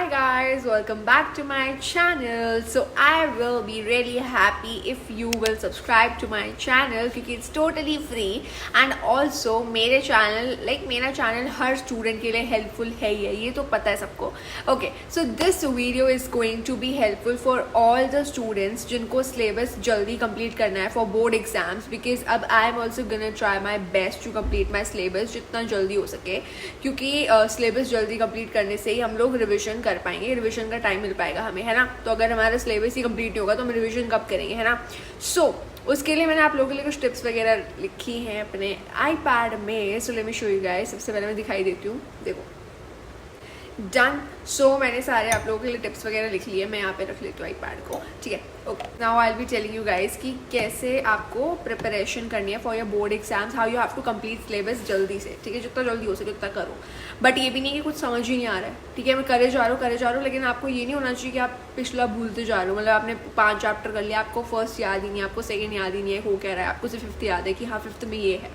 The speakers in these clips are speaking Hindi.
guys, welcome back to my channel. So I will be really happy if you will subscribe to my channel क्योंकि it's totally free and also मेरे मेरा channel हर student के लिए helpful है ये तो पता है सबको. Okay, so this video is going to be helpful for all the students जिनको syllabus जल्दी complete करना है for board exams because अब I am also gonna try my best to complete my syllabus जितना जल्दी हो सके क्योंकि syllabus जल्दी complete करने से ही हम लोग रिविजन कर पाएंगे, रिविजन का टाइम मिल पाएगा हमें, है ना. तो अगर हमारा सिलेबस ही कंप्लीट नहीं होगा तो हम रिविजन कब करेंगे, है ना. सो उसके लिए मैंने आप लोगों के लिए कुछ टिप्स वगैरह लिखी हैं अपने आईपैड में. So let me show you guys. सबसे पहले मैं दिखाई देती हूँ, देखो डन. सो मैंने सारे आप लोगों के लिए टिप्स वगैरह लिख लिए. मैं यहाँ पे रख लेती हूँ आईपैड को, ठीक है. Okay, now I will be telling you guys कि कैसे आपको प्रिपरेशन करनी है for your board exams, how you have to complete syllabus जल्दी से, ठीक है. जितना जल्दी हो सके उतना करो, बट ये भी नहीं कि कुछ समझ ही नहीं आ रहा है, ठीक है. मैं करे जा रहा हूँ लेकिन आपको ये नहीं होना चाहिए कि आप पिछला भूलते जा रहे हो. मतलब आपने 5 चैप्टर कर लिया, आपको फर्स्ट याद ही नहीं है, आपको सेकेंड याद ही नहीं है, हो क्या रहा है, आपको सिर्फ 5th याद है कि हाँ 5th में ये है.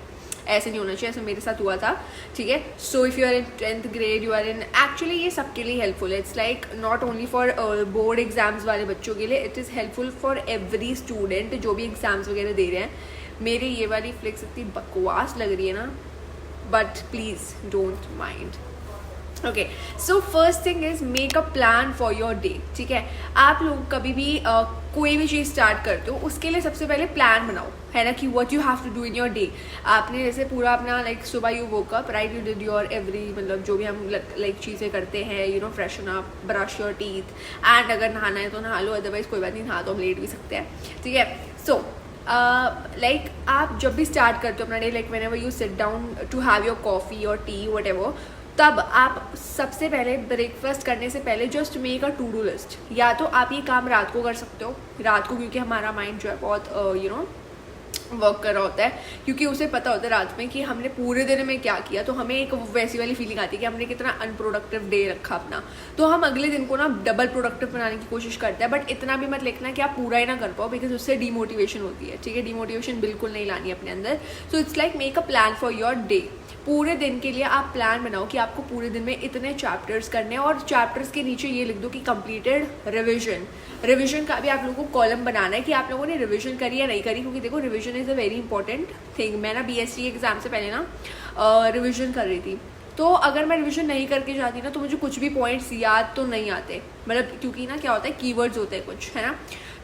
ऐसे नहीं होना चाहिए, ऐसे मेरे साथ हुआ था, ठीक है. So if you are in 10th grade, you are in, actually ये सबके लिए हेल्पफुल है. It's like not only for board exams वाले बच्चों के लिए, it is helpful for every student जो भी एग्जाम्स वगैरह दे रहे हैं. मेरी ये वाली फ्लिक्स इतनी बकवास लग रही है ना, but please don't mind. Okay, so first thing is make a plan for your day, ठीक है. आप लोग कभी भी कोई भी चीज़ स्टार्ट करते हो उसके लिए सबसे पहले प्लान बनाओ, है ना, कि what you have to do in your day. आपने जैसे पूरा अपना लाइक सुबह you woke up, right, you did your every, मतलब जो भी हम लाइक चीज़ें करते हैं, you know, freshen up, brush your teeth, and अगर नहाना है तो नहा लो, अदरवाइज कोई बात नहीं, नहा तो हम लेट भी सकते हैं, ठीक है. सो लाइक आप जब भी स्टार्ट करते हो अपना day, like whenever you sit down to have your coffee और टी व्हाटएवर, तब आप सबसे पहले ब्रेकफास्ट करने से पहले just make a to do list. या तो आप ये काम रात को कर सकते हो, रात को, क्योंकि हमारा माइंड जो है बहुत यू नो वर्क कर रहा होता है, क्योंकि उसे पता होता है रात में कि हमने पूरे दिन में क्या किया. तो हमें एक वैसी वाली फीलिंग आती है कि हमने कितना अनप्रोडक्टिव डे रखा अपना, तो हम अगले दिन को ना डबल प्रोडक्टिव बनाने की कोशिश करते हैं. बट इतना भी मत लिखना कि आप पूरा ही ना कर पाओ, बिकॉज उससे डीमोटिवेशन होती है, ठीक है. डीमोटिवेशन बिल्कुल नहीं लानी है अपने अंदर. सो it's like make a plan for your day. पूरे दिन के लिए आप प्लान बनाओ कि आपको पूरे दिन में इतने चैप्टर्स करने हैं, और चैप्टर्स के नीचे ये लिख दो कि कंप्लीटेड रिवीजन. रिवीजन का भी आप लोगों को कॉलम बनाना है कि आप लोगों ने रिवीजन करी या नहीं करी, क्योंकि देखो revision is a very important thing. मैं ना BSc एग्जाम से पहले ना रिवीजन कर रही थी, तो अगर मैं रिवीजन नहीं करके जाती ना तो मुझे कुछ भी पॉइंट्स याद तो नहीं आते, मतलब क्योंकि ना क्या होता है, कीवर्ड्स होते हैं कुछ, है ना.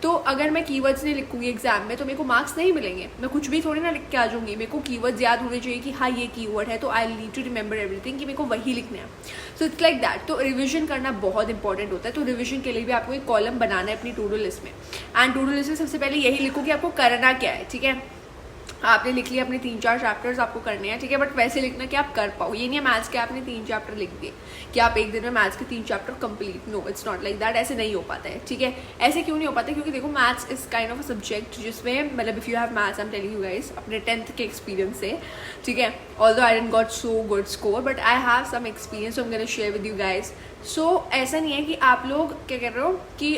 तो अगर मैं कीवर्ड्स नहीं लिखूंगी एग्जाम में तो मेरे को मार्क्स नहीं मिलेंगे. मैं कुछ भी थोड़ी ना लिख के आ जाऊंगी. मेरे को कीवर्ड्स याद होने चाहिए कि हाँ ये कीवर्ड है, तो I need to remember everything कि मेरे को वही लिखना है. So it's like that. तो रिवीजन करना बहुत इंपॉर्टेंट होता है. तो रिवीजन के लिए भी आपको एक कॉलम बनाना है अपनी टू डू लिस्ट में, एंड टू डू लिस्ट में सबसे पहले यही लिखो कि आपको करना क्या है, ठीक है. आपने लिख लिया अपने 3-4 चैप्टर्स आपको करने हैं, ठीक है. बट वैसे लिखना कि आप कर पाओ. ये नहीं है मैथ्स के आपने 3 चैप्टर लिख दिए कि आप एक दिन में मैथ्स के 3 chapter complete. No, it's not like that. ऐसे नहीं हो पाता है, ठीक है. ऐसे क्यों नहीं हो पाता, क्योंकि देखो maths is kind of a subject जिसमें, मतलब if you have maths, I am telling you guys अपने 10th के एक्सपीरियंस से, ठीक है. Although I didn't got so good score, but I have some experience, so I am gonna share with you guys. So ऐसा नहीं है कि आप लोग क्या कर रहे हो कि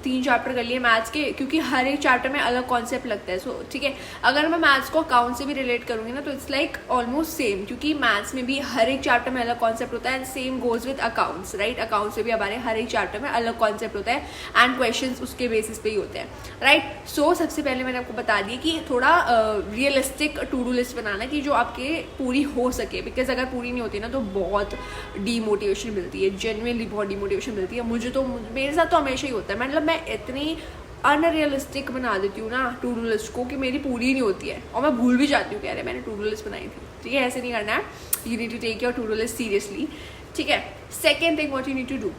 3 चैप्टर कर लिए मैथ्स के, क्योंकि हर एक चैप्टर में अलग कॉन्सेप्ट लगता है. सो ठीक है, अगर मैं मैथ्स को अकाउंट से भी रिलेट करूँगी ना तो इट्स लाइक ऑलमोस्ट सेम, क्योंकि मैथ्स में भी हर एक चैप्टर में अलग कॉन्सेप्ट होता है. And same goes with accounts, right. Accounts से भी हमारे हर एक चैप्टर में अलग कॉन्सेप्ट होता है एंड क्वेश्चन उसके बेसिस पे ही होते हैं, राइट. सो सबसे पहले मैंने आपको बता दिया कि थोड़ा रियलिस्टिक टू डू लिस्ट बनाना कि जो आपके पूरी हो सके, बिकॉज अगर पूरी नहीं होती ना तो बहुत डीमोटिवेशन मिलती है, जेन्युइनली बहुत डीमोटिवेशन मिलती है. मुझे तो, मेरे साथ तो हमेशा ही होता है. मतलब मैं इतनी अनरियलिस्टिक बना देती हूँ ना टू डू लिस्ट को कि मेरी पूरी नहीं होती है, और मैं भूल भी जाती हूँ कि अरे मैंने टू डू लिस्ट बनाई थी, ठीक है. ऐसे नहीं करना है. You need to take your to do list seriously, ठीक है. Second thing what you need to do,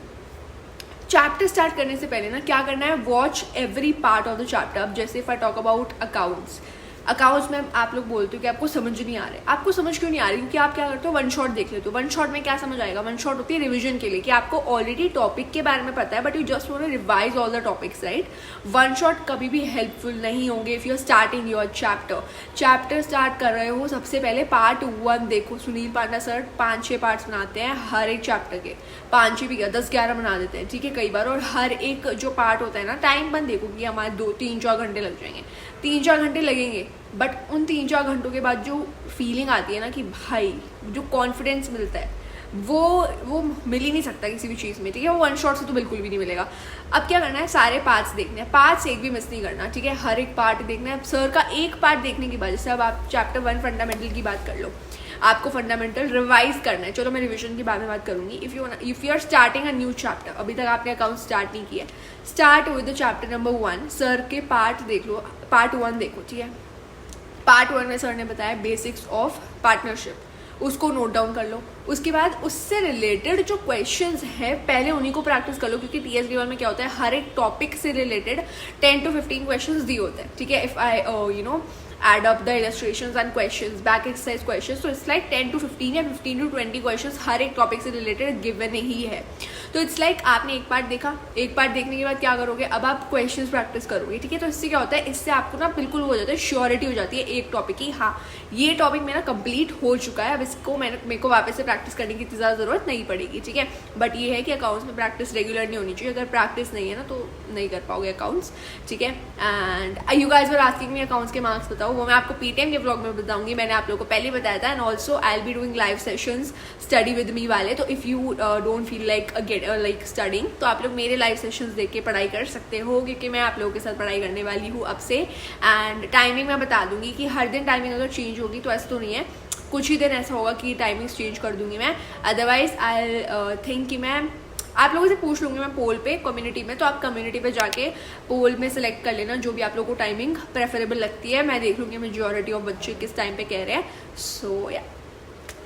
chapter start करने से पहले ना क्या करना है, watch every part of the chapter. अब जैसे if I talk about accounts में आप लोग बोलते हो कि आपको समझ नहीं आ रहा है. आपको समझ क्यों नहीं आ रही, क्योंकि आप क्या करते हो, वन शॉट देख लेते हो. वन शॉट में क्या समझ आएगा, वन शॉट होती है रिवीजन के लिए, कि आपको ऑलरेडी टॉपिक के बारे में पता है, but you just want to revise all the topics, right. One shot कभी भी हेल्पफुल नहीं होंगे if you are starting your chapter start कर रहे हो. सबसे पहले पार्ट 1 देखो. सुनील पांडा सर 5-6 पार्ट्स बनाते हैं हर एक चैप्टर के, 5-6 भी 10-11 बना देते हैं, ठीक है, कई बार. और हर एक जो पार्ट होता है ना, टाइम बंद देखो कि हमारे 2-3-4 घंटे लग जाएंगे. 3-4 घंटे लगेंगे, बट उन 3-4 घंटों के बाद जो फीलिंग आती है ना कि भाई, जो कॉन्फिडेंस मिलता है वो मिल ही नहीं सकता किसी भी चीज़ में, ठीक है। वो वन शॉट से तो बिल्कुल भी नहीं मिलेगा। अब क्या करना है, सारे पार्ट्स देखने हैं, पार्ट से एक भी मिस नहीं करना, ठीक है। हर एक पार्ट देखना है। सर का एक पार्ट देखने के बाद, जैसे अब आप चैप्टर 1 फंडामेंटल की बात कर लो, आपको फंडामेंटल रिवाइज करना है। चलो मैं रिविजन के बारे में बात करूंगी। If you are starting a new chapter, अभी तक आपने अकाउंट स्टार्ट नहीं किया, start with the chapter number 1। Sir के पार्ट देख लो, पार्ट 1 देखो, ठीक है। पार्ट 1 में सर ने बताया बेसिक्स ऑफ पार्टनरशिप, उसको नोट डाउन कर लो। उसके बाद उससे रिलेटेड जो क्वेश्चंस हैं पहले उन्हीं को प्रैक्टिस कर लो, क्योंकि TS लेवल में क्या होता है, हर एक टॉपिक से रिलेटेड 10 to 15 क्वेश्चंस दिए होते हैं, ठीक है। If I add up the illustrations and questions, back exercise questions, so it's like 10 to 15 या 15 to 20 questions हर एक टॉपिक से रिलेटेड गिवन ही है। तो इट्स लाइक आपने एक पार्ट देखा, एक पार्ट देखने के बाद क्या करोगे, अब आप क्वेश्चंस प्रैक्टिस करोगे, ठीक है। तो इससे क्या होता है, इससे आपको ना बिल्कुल हो जाता है, श्योरिटी हो जाती है एक टॉपिक की, हाँ ये टॉपिक मेरा कंप्लीट हो चुका है, अब इसको मेरे को वापस से प्रैक्टिस करने की इतनी ज़्यादा ज़रूरत नहीं पड़ेगी, ठीक है। बट ये है कि अकाउंट्स में प्रैक्टिस रेगुलर नहीं होनी चाहिए। अगर प्रैक्टिस नहीं है ना तो नहीं कर पाओगे अकाउंट्स, ठीक है। And you guys were asking me accounts के मार्क्स बताओ, वो मैं आपको PTM के व्लॉग में बताऊंगी। मैंने आप लोगों को पहले बताया था। And also I will be doing live sessions study with me वाले, तो if you don't feel like studying, तो आप लोग मेरे लाइव सेशंस देख के पढ़ाई कर सकते हो, क्योंकि मैं आप लोगों के साथ पढ़ाई करने वाली हूँ अब से। एंड टाइमिंग मैं बता दूंगी कि हर दिन टाइमिंग अगर चेंज होगी तो ऐसा तो नहीं है, कुछ ही दिन ऐसा होगा कि टाइमिंग्स चेंज कर दूंगी मैं। अदरवाइज आई थिंक कि मैं आप लोगों से पूछ लूँगी मैं पोल पे कम्युनिटी में, तो आप कम्युनिटी पे जाके पोल में सेलेक्ट कर लेना जो भी आप लोगों को टाइमिंग प्रेफरेबल लगती है। मैं देख लूँगी मेजॉरिटी ऑफ बच्चे किस टाइम पे कह रहे हैं। सो या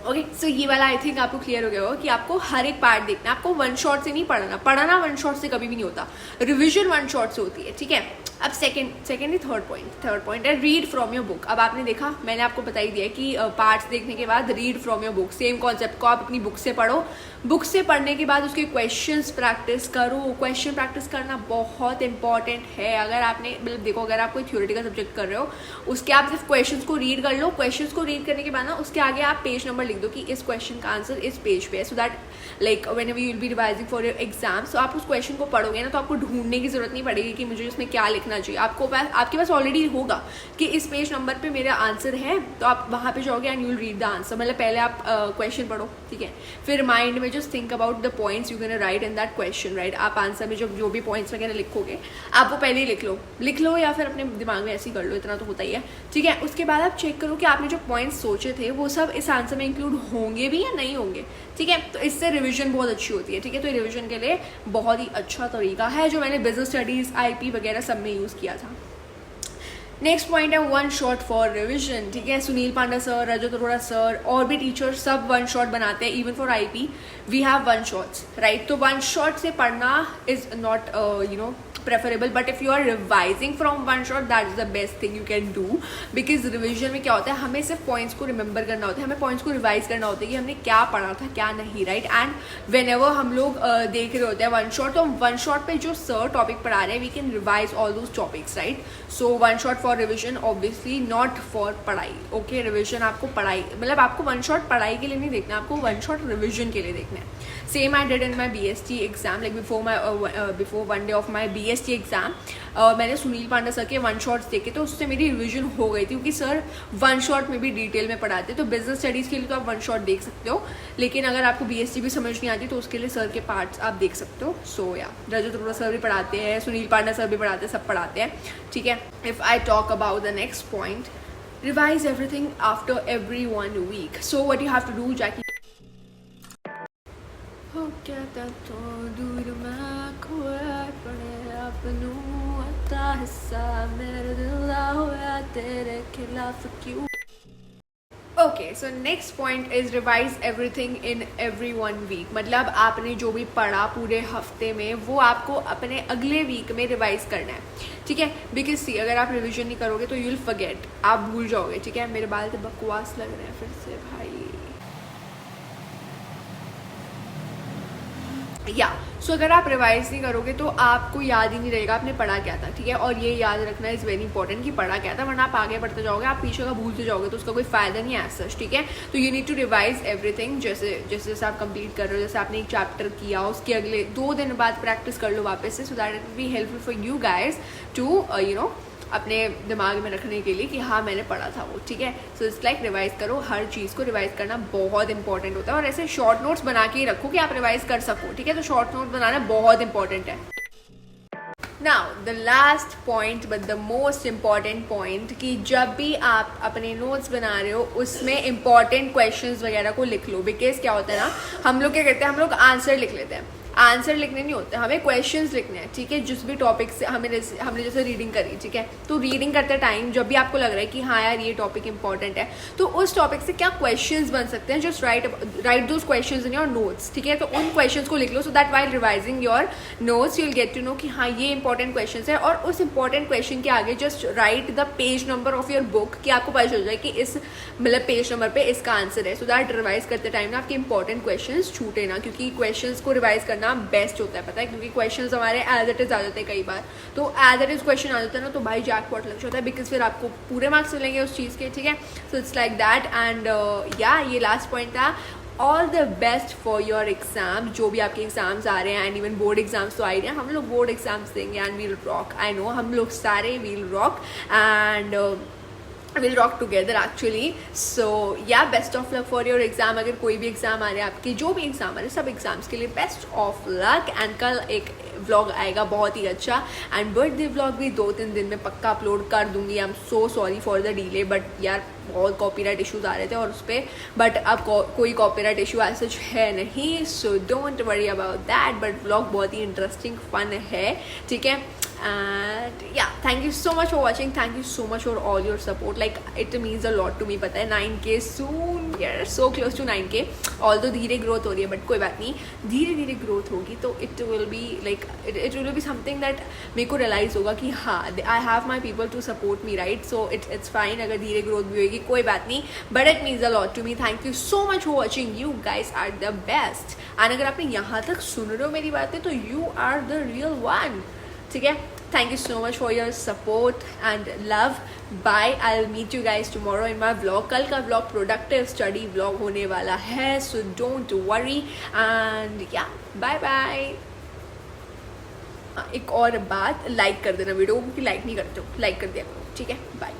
ओके, सो ये वाला आई थिंक आपको क्लियर हो गया होगा कि आपको हर एक पार्ट देखना है, आपको वन शॉट से नहीं पढ़ना वन शॉट से कभी भी नहीं होता, रिविजन वन शॉट से होती है, ठीक है। अब सेकंड ही थर्ड पॉइंट है रीड फ्रॉम योर बुक। अब आपने देखा, मैंने आपको बता ही दिया कि पार्ट्स देखने के बाद read from your book, same concept को आप अपनी बुक से पढ़ो। बुक से पढ़ने के बाद उसके क्वेश्चंस प्रैक्टिस करो। क्वेश्चन प्रैक्टिस करना बहुत इंपॉर्टेंट है। अगर आपने मतलब देखो, अगर आप कोई थ्योरेटिकल सब्जेक्ट कर रहे हो, उसके आप सिर्फ क्वेश्चंस को रीड कर लो। क्वेश्चंस को रीड करने के बाद ना उसके आगे आप पेज नंबर लिख दो कि इस क्वेश्चन का आंसर इस पेज पे है, so that like whenever you will be revising for your exam, so आप उस क्वेश्चन को पढ़ोगे ना तो आपको ढूंढने की जरूरत नहीं पड़ेगी कि मुझे उसमें क्या लिखना चाहिए। आपके पास ऑलरेडी होगा कि इस पेज नंबर पे मेरा आंसर है, तो आप वहाँ पे जाओगे and you will read the answer. मतलब पहले आप क्वेश्चन पढ़ो, ठीक है, फिर माइंड में just think about the points you can write in that question, right. आप आंसर में जो भी पॉइंट्स वगैरह लिखोगे आप वो पहले ही लिख लो या फिर अपने दिमाग में ऐसे ही कर लो, इतना तो होता ही है, ठीक है। उसके बाद आप चेक करो कि आपने जो पॉइंट्स सोचे थे वो सब इस आंसर में इंक्लूड होंगे भी या नहीं होंगे, ठीक है। तो इससे रिविजन बहुत अच्छी होती है, ठीक है। तो रिविजन के लिए बहुत ही अच्छा तरीका है जो मैंने बिजनेस स्टडीज IP वगैरह सब में यूज़ किया था। नेक्स्ट पॉइंट है वन शॉट फॉर रिविजन, ठीक है। सुनील पांडा सर, रजत अरोड़ा सर और भी टीचर सब वन शॉट बनाते हैं। Even for IP we have one shots, right. तो वन शॉट से पढ़ना is not preferable, but if you are revising from one shot, that is the best thing you can do, because revision में क्या होता है, हमें सिर्फ पॉइंट्स को रिमेंबर करना होता है, हमें पॉइंट्स को रिवाइज करना होता है कि हमने क्या पढ़ा था क्या नहीं, राइट। एंड whenever हम लोग देख रहे होते हैं वन शॉट, तो वन शॉट पे जो सर टॉपिक पढ़ा रहे हैं we can revise all those topics, right. So one shot for revision, obviously not for पढ़ाई, ओके। रिविजन आपको पढ़ाई मतलब आपको वन शॉट पढ़ाई के लिए नहीं देखना, आपको वन शॉट रिविजन के लिए देखना है। Same I did in my BST exam, like before one day of my BST exam मैंने सुनील पांडा सर के वन शॉट्स देखे, तो उससे मेरी रिवीजन हो गई थी, क्योंकि सर वन शॉट में भी डिटेल में पढ़ाते। तो बिजनेस स्टडीज़ के लिए तो आप वन शॉट देख सकते हो, लेकिन अगर आपको BST भी समझ नहीं आती तो उसके लिए सर के पार्ट्स आप देख सकते हो। सो या रजत अरोड़ा सर भी पढ़ाते हैं, सुनील पांडा सर भी पढ़ाते हैं, सब पढ़ाते हैं, ठीक है। If I talk about the next point, revise everything after every 1 week. So what you have to do, Jackie? हो क्या तो दूर मैं खोया पड़े अपनू अता हिस्सा मेरे दिल दा होया तेरे खिलाफ क्यों। Okay, so next point is revise everything in every 1 week. मतलब आपने जो भी पढ़ा पूरे हफ्ते में वो आपको अपने अगले वीक में रिवाइज करना है, ठीक है। बिकॉज सी अगर आप रिविजन नहीं करोगे तो यू विल फॉरगेट, आप भूल जाओगे, ठीक है। मेरे बाल तो बकवास लग रहे हैं फिर से भाई, या सो अगर आप रिवाइज नहीं करोगे तो आपको याद ही नहीं रहेगा आपने पढ़ा क्या था, ठीक है। और ये याद रखना इज़ वेरी इंपॉर्टेंट कि पढ़ा क्या था, वरना आप आगे बढ़ते जाओगे, आप पीछे का भूलते जाओगे तो उसका कोई फायदा नहीं है सच, ठीक है। तो you need to revise everything, जैसे आप कंप्लीट कर रहे हो, जैसे आपने एक चैप्टर किया उसके अगले 2 दिन बाद प्रैक्टिस कर लो वापस से, so that it will be helpful for you guys to अपने दिमाग में रखने के लिए कि हाँ मैंने पढ़ा था वो, ठीक है। सो इट्स लाइक रिवाइज करो, हर चीज़ को रिवाइज करना बहुत इंपॉर्टेंट होता है, और ऐसे शॉर्ट नोट्स बना के ही रखो कि आप रिवाइज कर सको, ठीक है। तो शॉर्ट नोट बनाना बहुत इंपॉर्टेंट है। Now the last point but the most important point, कि जब भी आप अपने नोट्स बना रहे हो उसमें इंपॉर्टेंट क्वेश्चंस वगैरह को लिख लो। बिकॉज क्या होता है ना, हम लोग क्या करते हैं, हम लोग आंसर लिख लेते हैं, आंसर लिखने नहीं होते, हमें क्वेश्चंस लिखने हैं, ठीक है। जिस भी टॉपिक से हमने जैसे रीडिंग करी, ठीक है, तो रीडिंग करते टाइम जब भी आपको लग रहा है कि हाँ यार ये टॉपिक इंपॉर्टेंट है, तो उस टॉपिक से क्या क्वेश्चंस बन सकते हैं, just write those questions in your notes, ठीक है। तो उन क्वेश्चंस को लिख लो, so that while revising your notes you will get to know कि हाँ ये इंपॉर्टेंट क्वेश्चंस है। और उस इंपॉर्टेंट क्वेश्चन के आगे just right the page number of your book, कि आपको पता चल जाए कि इस मतलब पेज नंबर पे इसका आंसर है, सो दैट रिवाइज करते टाइम ना आपके इंपॉर्टेंट क्वेश्चंस छूटे ना, क्योंकि क्वेश्चंस को रिवाइज करना बेस्ट होता है, पता है, क्योंकि क्वेश्चंस हमारे एज इट इज आ जाते हैं कई बार। तो एज इट इज क्वेश्चन आ जाता है ना, तो भाई जैकपॉट लग जाता है, बिकॉज फिर आपको पूरे मार्क्स मिलेंगे उस चीज़ के, ठीक है। So it's like that. And या ये लास्ट पॉइंट था। All the best for your exam, जो भी आपके एग्जाम्स आ रहे हैं, एंड इवन बोर्ड एग्जाम्स तो आ रहे हैं, हम लोग बोर्ड एग्जाम्स देंगे and we'll rock, I know, हम लोग सारे we'll rock and will rock together actually. So yeah best of luck for your exam. अगर कोई भी एग्जाम आ रहे हैं आपके, जो भी एग्जाम आ रहे हैं, सब एग्जाम्स के लिए बेस्ट ऑफ लक। एंड कल एक व्लॉग आएगा बहुत ही अच्छा, एंड बर्थडे व्लॉग भी 2-3 दिन में पक्का अपलोड कर दूंगी। I am so sorry for the delay, but यार बहुत कॉपीराइट इश्यूज आ रहे थे और उस पर, बट अब कोई कॉपीराइट इशू एज सच है नहीं, so don't worry about that. But vlog बहुत ही इंटरेस्टिंग फन है, ठीक है। And yeah, thank you so much for watching, thank you so much for all your support, like it means a lot to me, पता है। 9K soon, we are so close to 9K, although धीरे ग्रोथ हो रही है, बट कोई बात नहीं, धीरे धीरे ग्रोथ होगी तो it will be like it will be something that मेरे को रियलाइज होगा कि हाँ I have my people to support me, right? So it's fine अगर धीरे ग्रोथ भी होगी, कोई बात नहीं, but it means a lot to me। Thank you so much for watching, you guys are the best। and अगर आपने यहाँ तक सुन रहे हो मेरी बातें, तो you are the real one, ठीक है। Thank you so much for your support and love. Bye. I'll meet you guys tomorrow in my vlog. कल का vlog productive study vlog होने वाला है, so don't worry. And yeah, bye bye. एक और बात, लाइक कर देना वीडियो को, क्योंकि लाइक नहीं करते हो, लाइक कर दिया करो, ठीक है। बाय।